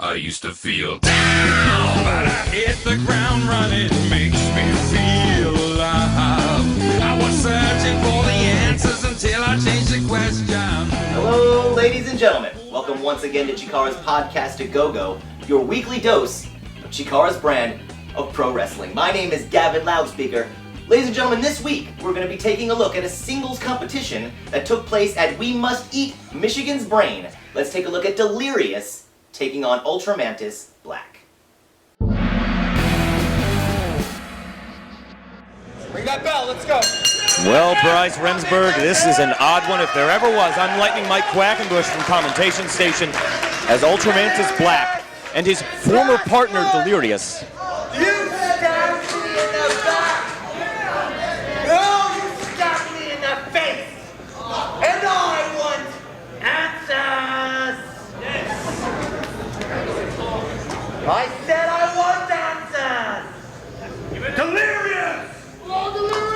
I used to feel down, but I hit the ground running. Makes me feel alive. I was searching for the answers until I changed the question. Hello, ladies and gentlemen. Welcome once again to Chikara's podcast, A Go-Go, your weekly dose of Chikara's brand of pro wrestling. My name is Gavin Loudspeaker. Ladies and gentlemen, this week we're going to be taking a look at a singles competition that took place at We Must Eat Michigan's Brain. Let's take a look at Delirious taking on UltraMantis Black. Bring that bell, let's go. Well, Bryce Remsburg, this is an odd one if there ever was. I'm Lightning Mike Quackenbush from Commentation Station as UltraMantis Black and his former partner Delirious. You stabbed me in the back. No, you stabbed me in the face. And I want answers. Yes. I said I want answers. Delirious. Oh, Delirious.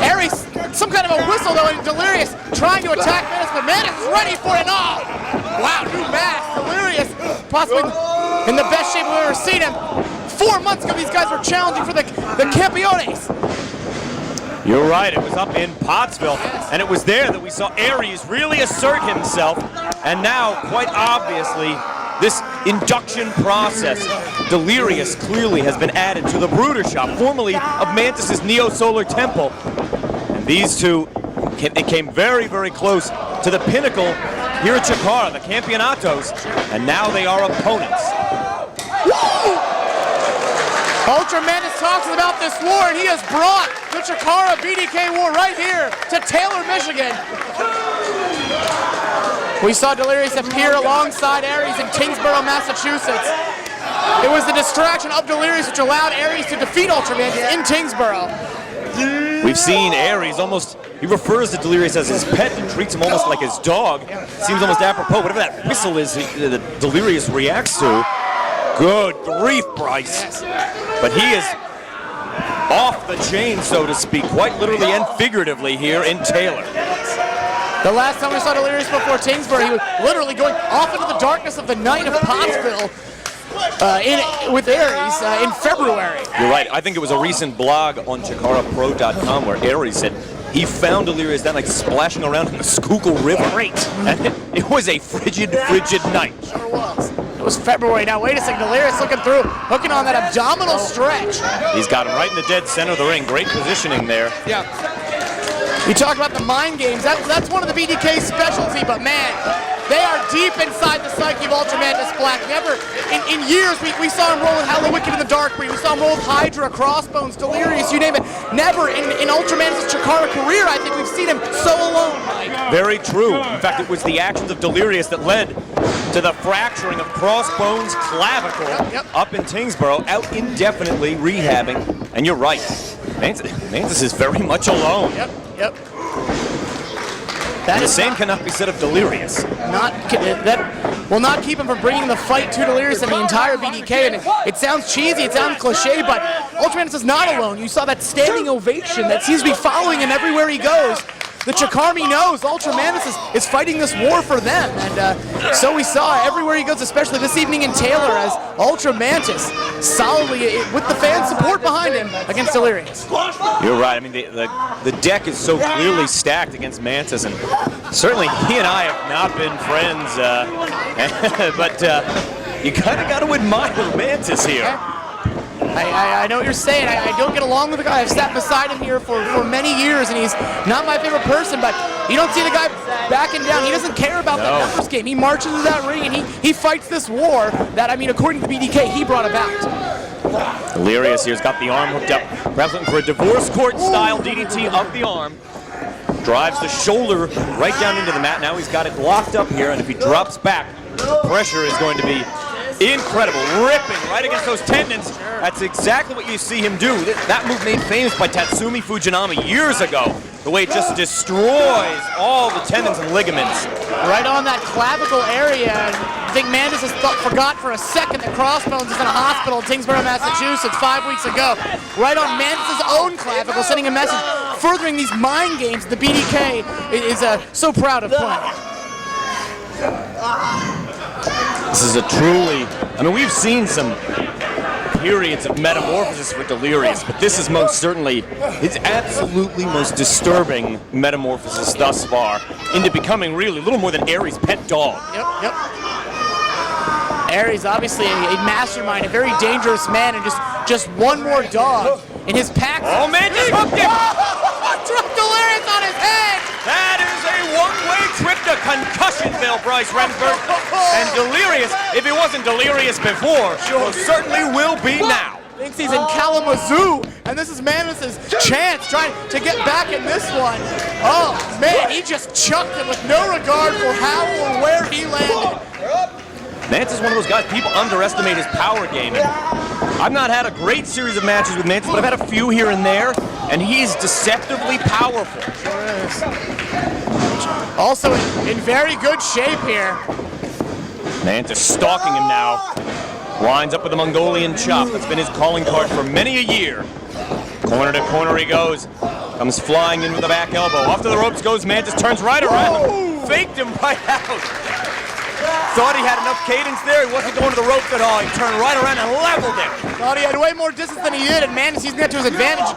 Aries, some kind of a whistle though, and Delirious trying to attack Mantis, but Mantis is ready for it all. Wow, new mask. Delirious, possibly in the best shape we've ever seen him. 4 months ago, these guys were challenging for the Campeones. You're right, it was up in Pottsville, and it was there that we saw Aries really assert himself, and now, quite obviously, this induction process, Delirious clearly has been added to the Brooder Shop, formerly of Mantis' Neo-Solar Temple. And these two, they came very, very close to the pinnacle here at Chikara, the Campeonatos, and now they are opponents. Woo! UltraMantis talks about this war, and he has brought the Chikara BDK war right here to Taylor, Michigan. We saw Delirious appear alongside Aries in Kingsborough, Massachusetts. It was the distraction of Delirious which allowed Aries to defeat UltraMantis in Kingsborough. We've seen Aries almost, he refers to Delirious as his pet and treats him almost like his dog. Seems almost apropos, whatever that whistle is that Delirious reacts to. Good grief, Bryce. But he is off the chain, so to speak, quite literally and figuratively here in Taylor. The last time we saw Delirious before Kingsborough, he was literally going off into the darkness of the night of Pottsville with Aries in February. You're right. I think it was a recent blog on ChikaraPro.com where Aries said he found Delirious that night splashing around in the Schuylkill River. Great. And it was a frigid night. Sure was. It was February. Now wait a second, Delirious looking through, hooking on that abdominal stretch. He's got him right in the dead center of the ring. Great positioning there. Yeah. You talk about the mind games. That's one of the BDK's specialty, but man, they are deep inside the psyche of UltraMantis Black. Never, in years, we saw him roll with Hello Wicked in the Dark Breed. We saw him roll with Hydra, Crossbones, Delirious, you name it. Never in UltraMantis' Chikara career, I think we've seen him so alone, Mike. Very true. In fact, it was the actions of Delirious that led to the fracturing of Crossbones' clavicle up in Tingsboro, out indefinitely rehabbing. And you're right, Mantis is very much alone. Yep. And the same cannot be said of Delirious. That will not keep him from bringing the fight to Delirious and the entire BDK. And it sounds cheesy, it sounds cliche, but UltraMantis is not alone. You saw that standing ovation that seems to be following him everywhere he goes. The Chikarmi knows UltraMantis is fighting this war for them, and so we saw everywhere he goes, especially this evening in Taylor, as UltraMantis solidly, with the fan support behind him, against Delirious. You're right. I mean, the deck is so clearly stacked against Mantis, and certainly he and I have not been friends, but you kind of got to admire Mantis here. I know what you're saying. I don't get along with the guy. I've sat beside him here for many years, and he's not my favorite person, but you don't see the guy backing down. He doesn't care about that numbers game. He marches into that ring, and he fights this war that, I mean, according to the BDK, he brought about. Delirious here's got the arm hooked up, perhaps looking for a divorce court-style DDT of the arm. Drives the shoulder right down into the mat. Now he's got it locked up here, and if he drops back, the pressure is going to be incredible, ripping right against those tendons. That's exactly what you see him do. That move made famous by Tatsumi Fujinami years ago. the way it just destroys all the tendons and ligaments. Right on that clavicle area. I think Mantis has forgot for a second that Crossbones is in a hospital in Tingsboro, Massachusetts 5 weeks ago. Right on Mantis' own clavicle, sending a message, furthering these mind games the BDK is so proud of playing. This is a truly, I mean, we've seen some periods of metamorphosis for Delirious, but this is most certainly his absolutely most disturbing metamorphosis thus far into becoming really a little more than Aries' pet dog. Yep. Aries, obviously a mastermind, a very dangerous man, and just one more dog in his pack. Oh, man, just hooked him! Dropped Delirious on his head! That is a one-way trip to Concussionville, Bryce Remsburg. And Delirious, if he wasn't Delirious before, certainly will be now. Thinks he's in Kalamazoo, and this is Mantis' chance trying to get back in this one. Oh, man, he just chucked it with no regard for how or where he landed. Mantis is one of those guys, people underestimate his power game. And I've not had a great series of matches with Mantis, but I've had a few here and there, and he's deceptively powerful. Also in very good shape here. Mantis stalking him now. Winds up with a Mongolian chop. That's been his calling card for many a year. Corner to corner he goes. Comes flying in with a back elbow. Off to the ropes goes Mantis, turns right around. Faked him right out. Thought he had enough cadence there. He wasn't going to the ropes at all. He turned right around and leveled him. Thought he had way more distance than he did, and Mantis using that to his advantage.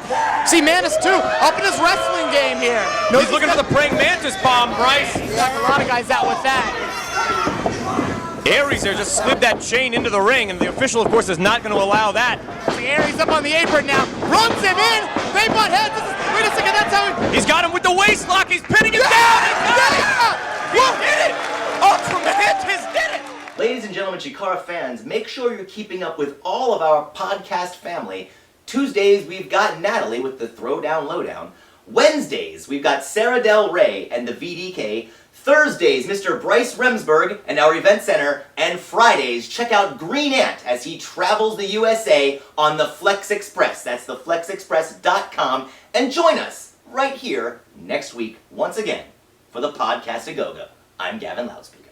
See, Mantis, too, up in his wrestling game here. He's looking for the praying Mantis bomb, Bryce. Got a lot of guys out with that. Aries there just slid that chain into the ring, and the official, of course, is not going to allow that. See, Aries up on the apron now. Runs him in. They butt heads. Wait a second, that's how He's got him with the waist lock. He's pinning him down. He did it. UltraMantis did it. Ladies and gentlemen, Chikara fans, make sure you're keeping up with all of our podcast family. Tuesdays, we've got Natalie with the Throwdown Lowdown. Wednesdays, we've got Sarah Del Rey and the VDK. Thursdays, Mr. Bryce Remsburg and our event center. And Fridays, check out Green Ant as he travels the USA on the Flex Express. That's theflexexpress.com. And join us right here next week once again for the Podcast A Go-Go. I'm Gavin Loudspeaker.